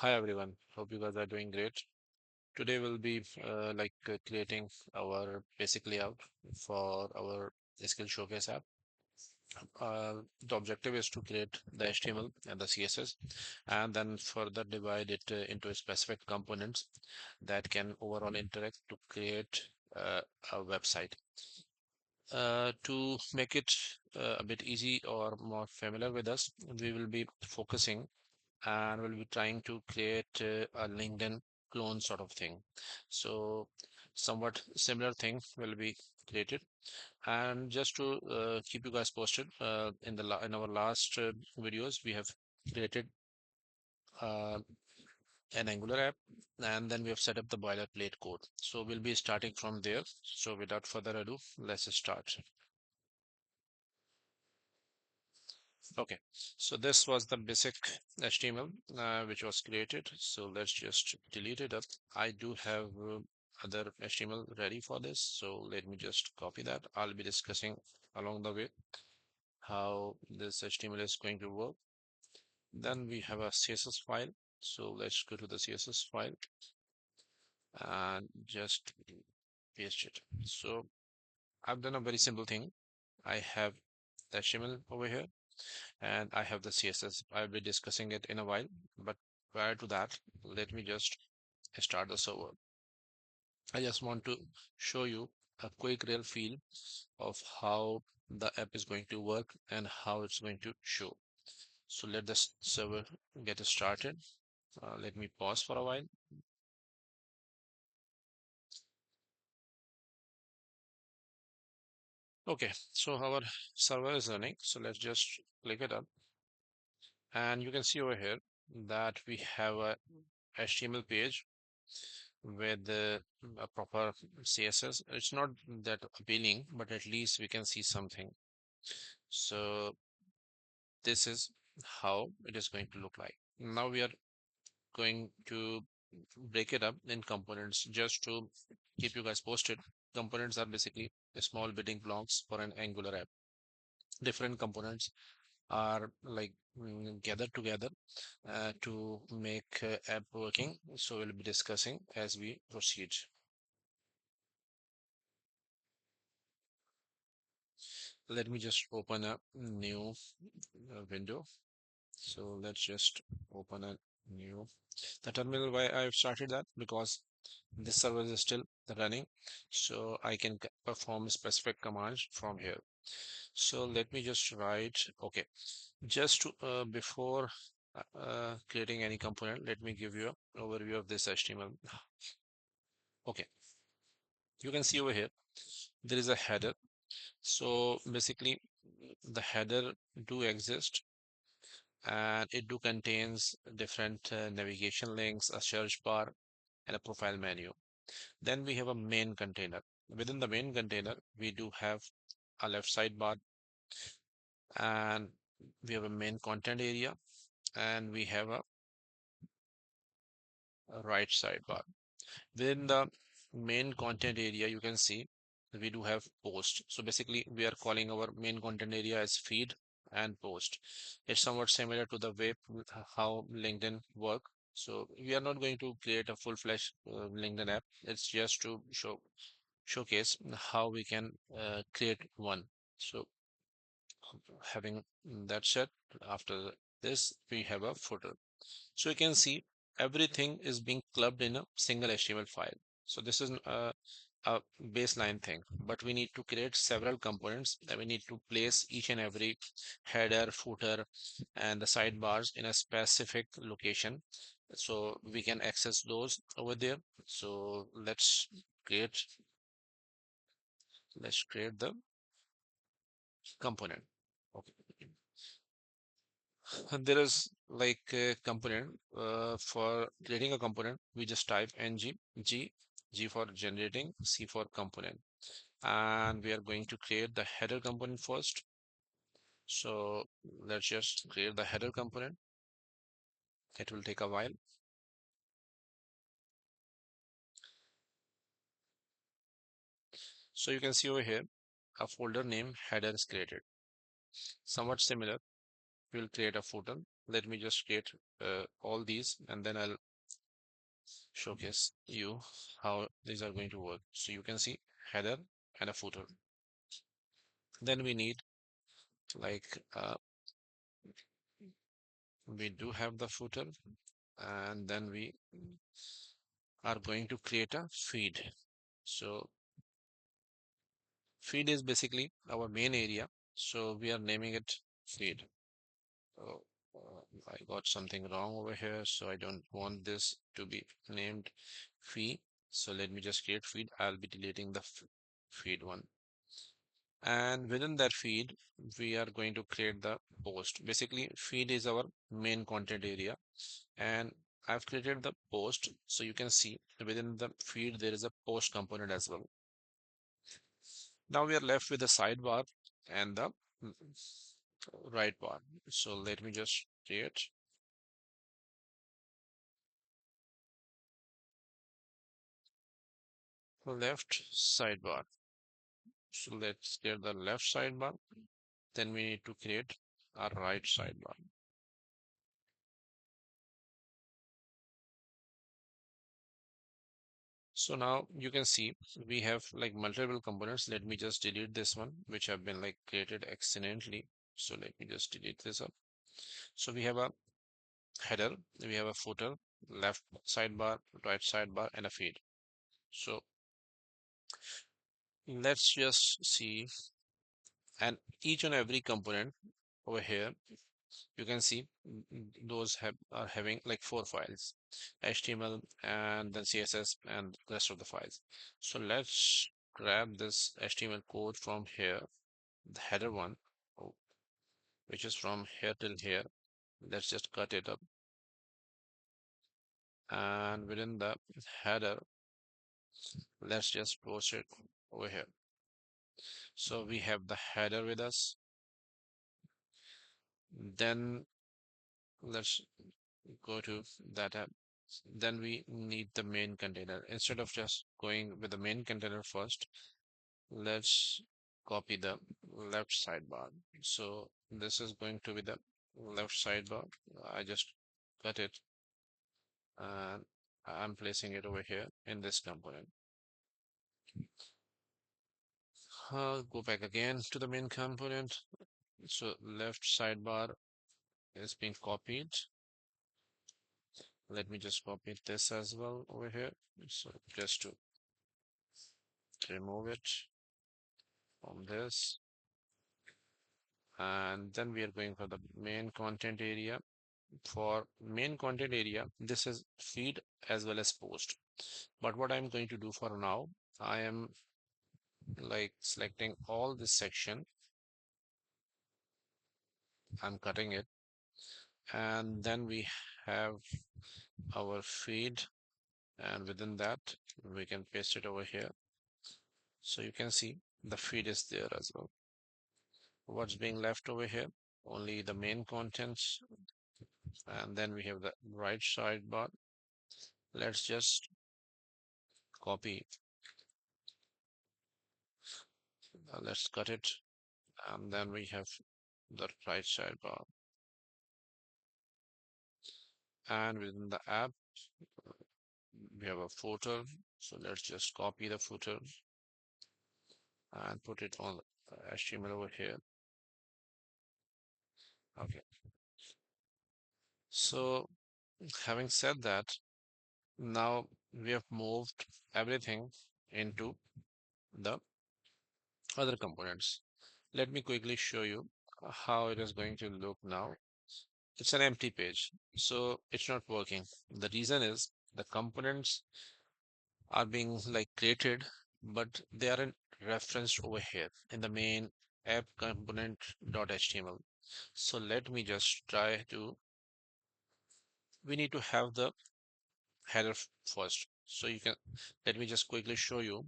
Hi everyone, hope you guys are doing great. Today we'll be creating our basic layout for our skill showcase app. The objective is to create the HTML and the CSS and then further divide it into specific components that can overall interact to create a website. To make it a bit easy or more familiar with us, we will be focusing and we'll be trying to create a LinkedIn clone sort of thing. So somewhat similar thing will be created. And just to keep you guys posted, in our last videos, we have created uh, an Angular app, and then we have set up the boilerplate code. So we'll be starting from there. So without further ado, let's start. Okay, so this was the basic HTML which was created. So let's just delete it up. I do have other HTML ready for this. So let me just copy that. I'll be discussing along the way how this HTML is going to work. Then we have a CSS file. So let's go to the CSS file and just paste it. So I've done a very simple thing. I have the HTML over here and I have the CSS. I'll be discussing it in a while, but prior to that, let me just start the server. I just want to show you a quick real feel of how the app is going to work and how it's going to show. So let the server get started. Let me pause for a while. Okay, so our server is running. So let's just click it up. And you can see over here that we have a HTML page with a proper CSS. It's not that appealing, but at least we can see something. So this is how it is going to look like. Now we are going to break it up in components just to keep you guys posted. Components are basically small building blocks for an Angular app. Different components are like gathered together to make app working. So we'll be discussing as we proceed. Let me just open a new window. So let's just open a new the terminal. Why I've started that because this server is still running, so I can perform specific commands from here. So let me just write. Okay, just to before creating any component, let me give you an overview of this HTML. Okay, you can see over here there is a header. So basically, the header do exist and it do contains different navigation links, a search bar, and a profile menu. Then we have a main container. Within the main container, we do have a left sidebar and we have a main content area and we have a right sidebar. Within the main content area, you can see we do have post. So basically, we are calling our main content area as feed and post. It's somewhat similar to the way how LinkedIn work. So we are not going to create a full-fledged LinkedIn app. It's just to showcase how we can create one. So having that said, after this, we have a footer. So you can see everything is being clubbed in a single HTML file. So this is a baseline thing, but we need to create several components that we need to place each and every header, footer, and the sidebars in a specific location. So we can access those over there. So let's create the component. Okay. And there is like a component for creating a component. We just type ng g for generating, c for component, and we are going to create the header component first. So let's just create the header component. It will take a while. So you can see over here a folder name header is created. Somewhat similar, we'll create a footer. let me just create all these, and then I'll showcase you how these are going to work. So you can see header and a footer. Then we need like we do have the footer, and then we are going to create a feed. So feed is basically our main area. So we are naming it feed. Oh, I got something wrong over here, so I don't want this to be named feed. So let me just create feed. I'll be deleting the feed one. And within that feed, we are going to create the post. Basically, feed is our main content area. And I've created the post. So you can see within the feed, there is a post component as well. Now we are left with the sidebar and the right bar. So let me just create left sidebar. So let's get the left sidebar. Then we need to create a right sidebar. So now you can see we have like multiple components. Let me just delete this one, which have been like created accidentally. So let me just delete this up. So we have a header, we have a footer, left sidebar, right sidebar, and a feed. So let's just see, and each and every component over here you can see those have are having like four files, HTML and then CSS and the rest of the files. So let's grab this HTML code from here, the header one, oh, which is from here till here. Let's just cut it up, and within the header, let's just post it over here. So we have the header with us. Then let's go to that app. Then we need the main container. Instead of just going with the main container first, let's copy the left sidebar. So this is going to be the left sidebar. I just cut it and I'm placing it over here in this component. Go back again to the main component. So left sidebar is being copied. Let me just copy this as well over here. So just to remove it from this. And then we are going for the main content area. For main content area, this is feed as well as post. But what I'm going to do for now, I am like selecting all this section. I'm cutting it. And then we have our feed. And within that, we can paste it over here. So you can see the feed is there as well. What's being left over here? Only the main contents. And then we have the right sidebar. Let's just copy. Let's cut it. And then we have the right sidebar. And within the app, we have a footer. So let's just copy the footer and put it on HTML over here. Okay. So having said that, now we have moved everything into the other components. Let me quickly show you how it is going to look now. It's an empty page, so it's not working. The reason is the components are being like created, but they aren't referenced over here in the main app component.html. So let me just try to, we need to have the header first. So you can, let me just quickly show you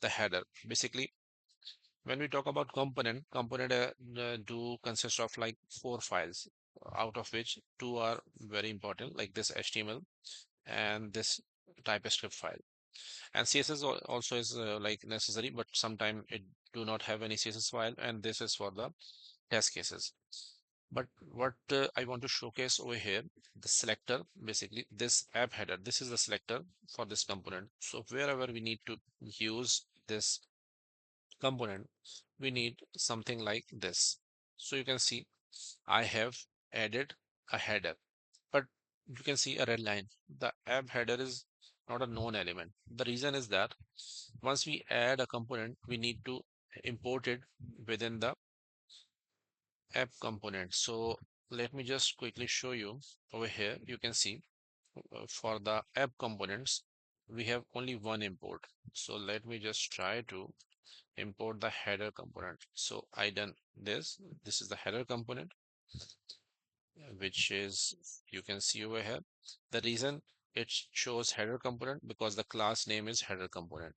the header. Basically, when we talk about component do consist of like four files, out of which two are very important, like this HTML and this TypeScript file. And CSS also is like necessary, but sometimes it do not have any CSS file, and this is for the test cases. But what I want to showcase over here, the selector, basically this app header, this is the selector for this component. So wherever we need to use this component, we need something like this. So you can see I have added a header, but you can see a red line. The app header is not a known element. The reason is that once we add a component, we need to import it within the app component. So let me just quickly show you over here. You can see for the app components, we have only one import. So let me just try to import the header component. So I done this. This is the header component, which is, you can see over here. The reason it shows header component because the class name is header component.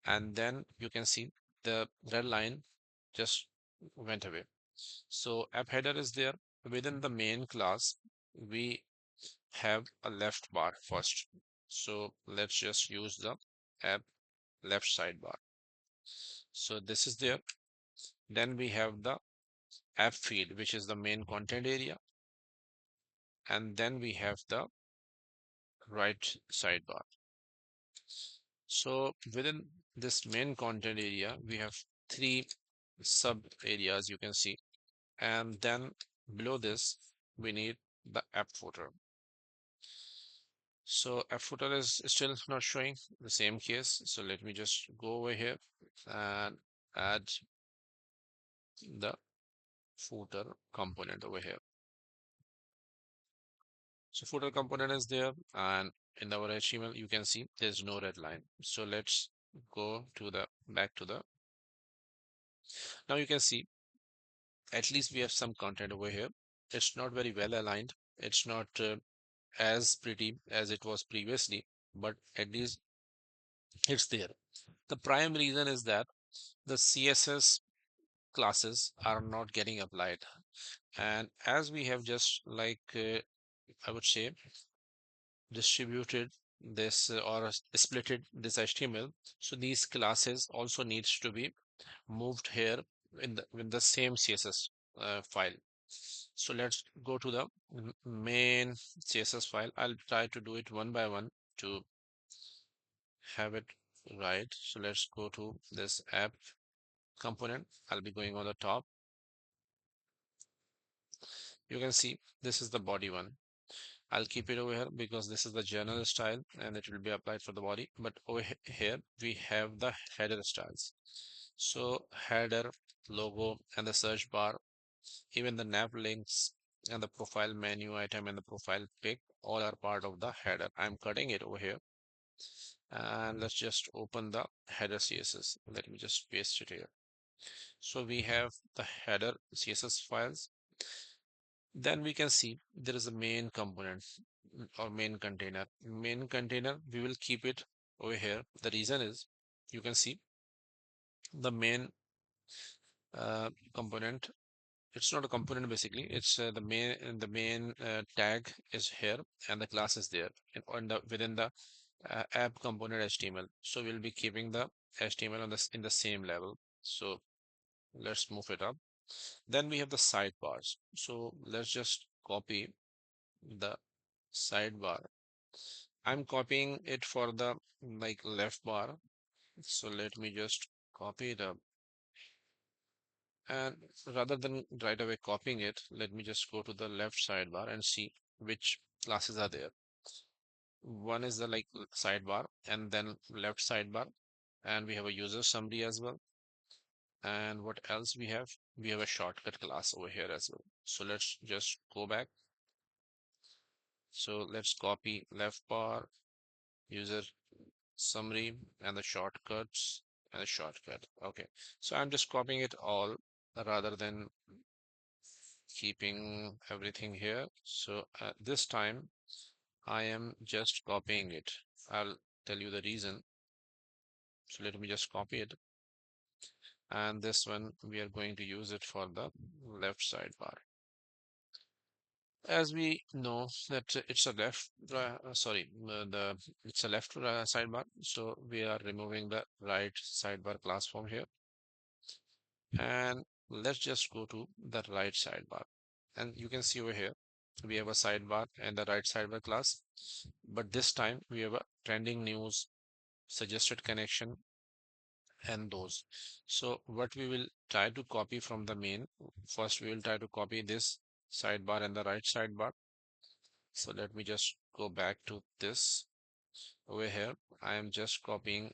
And then you can see the red line just went away. So app header is there. Within the main class, we have a left bar first. So let's just use the app left sidebar. So this is there. Then we have the app feed, which is the main content area. And then we have the right sidebar. So within this main content area, we have three sub areas you can see. And then below this, we need the app footer. So app footer is still not showing the same case. So let me just go over here and add the footer component over here. So footer component is there, and in our HTML, you can see there's no red line. So let's go to the back to the. Now you can see at least we have some content over here. It's not very well aligned. It's not as pretty as it was previously, but at least it's there. The prime reason is that the CSS classes are not getting applied. And as we have just like, I would say, distributed this or splitted this HTML, so these classes also needs to be moved here in the same CSS file. So let's go to the main CSS file. I'll try to do it one by one to have it right. So let's go to this app component. I'll be going on the top. You can see this is the body one. I'll keep it over here because this is the general style and it will be applied for the body. But over here we have the header styles. So header, logo, and the search bar, even the nav links and the profile menu item and the profile pic all are part of the header. I'm cutting it over here. And let's just open the header CSS. Let me just paste it here. So we have the header CSS files. Then we can see there is a main component or main container. Main container, we will keep it over here. The reason is you can see the main component. It's not a component basically. It's the main tag is here and the class is there on the within the app component HTML. So we'll be keeping the HTML on this in the same level. So let's move it up. Then we have the sidebars. So let's just copy the sidebar. I'm copying it for the like left bar. So let me just copy it up. And rather than right away copying it, let me just go to the left sidebar and see which classes are there. One is the like sidebar and then left sidebar. And we have a user summary as well. And what else we have? We have a shortcut class over here as well. So let's just go back. So let's copy left bar, user summary, and the shortcuts and the shortcut. Okay. So I'm just copying it all rather than keeping everything here. So this time I am just copying it. I'll tell you the reason. So let me just copy it. And this one, we are going to use it for the left sidebar. As we know that it's a it's a left sidebar. So we are removing the right sidebar class from here. And let's just go to the right sidebar. And you can see over here, we have a sidebar and the right sidebar class. But this time we have a trending news, suggested connection, and those. So what we will try to copy from the main, first we will try to copy this sidebar and the right sidebar. So let me just go back to this over here. I am just copying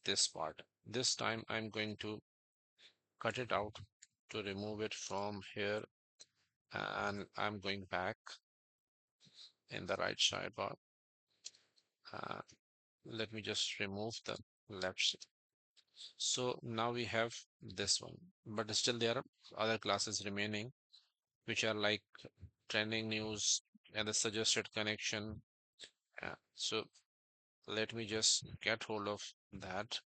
this part. This time I'm going to cut it out to remove it from here, and I'm going back in the right sidebar. Uh, Let me just remove the left. So now we have this one, but still there are other classes remaining, which are like trending news and the suggested connection. So let me just get hold of that.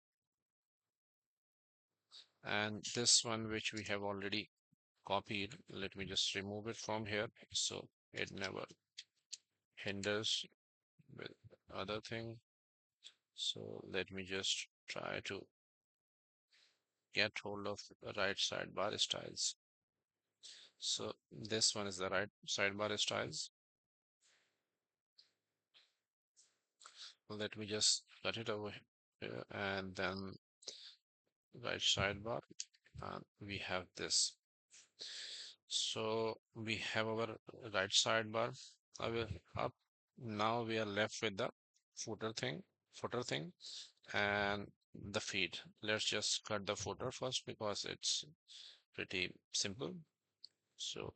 And this one, which we have already copied, let me just remove it from here so it never hinders with other thing. So let me just try to get hold of the right sidebar styles. So this one is the right sidebar styles. Let me just cut it over here and then right sidebar, and we have this. So we have our right sidebar up. Now we are left with the footer thing, and the feed. Let's just cut the footer first because it's pretty simple. So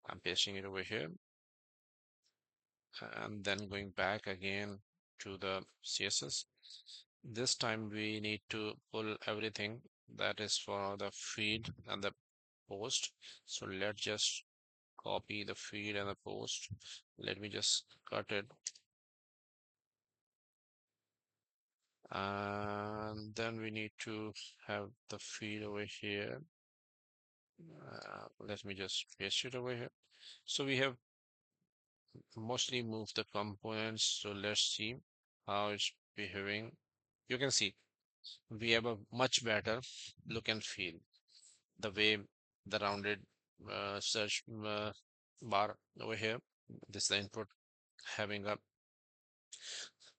I'm pasting it over here and then going back again to the CSS. This time we need to pull everything that is for the feed and the post. So let's just copy the feed and the post. Let me just cut it. And then we need to have the feed over here. Let me just paste it over here. So we have mostly moved the components. So let's see how it's behaving. You can see we have a much better look and feel. The way the rounded search bar over here, this is the input having a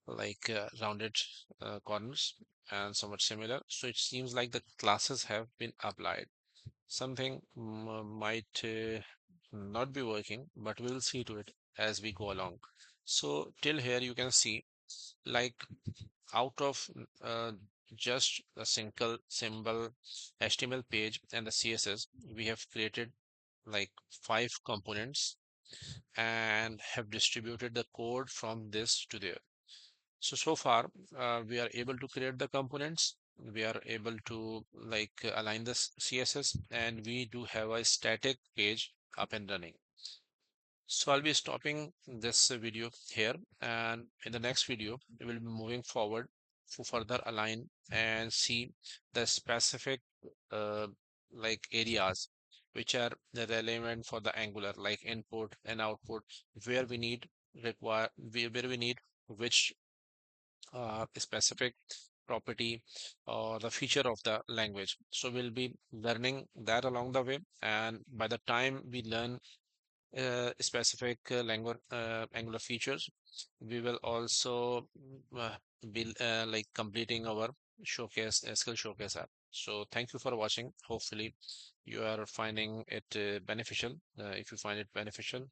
like rounded corners and somewhat similar. So it seems like the classes have been applied. Something might not be working, but we'll see to it as we go along. So till here you can see like out of just a single symbol HTML page and the CSS, we have created like 5 components and have distributed the code from this to there. So far, we are able to create the components. We are able to like align the CSS, and we do have a static page up and running. So I'll be stopping this video here, and in the next video, we will be moving forward to further align and see the specific uh, like areas which are relevant for the Angular, like input and output, where we need where we need which specific property or the feature of the language. So we'll be learning that along the way. And by the time we learn specific Angular features, we will also be like completing our showcase skill showcase app. So thank you for watching. Hopefully you are finding it beneficial. If you find it beneficial,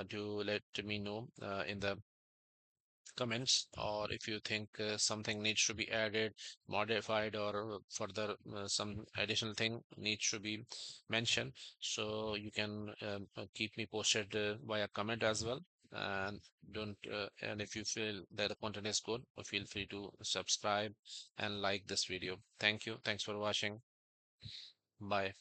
do let me know in the comments, or if you think something needs to be added, modified, or further some additional thing needs to be mentioned, so you can keep me posted via comment as well. And don't and if you feel that the content is good, feel free to subscribe and like this video. Thank you. Thanks for watching. Bye.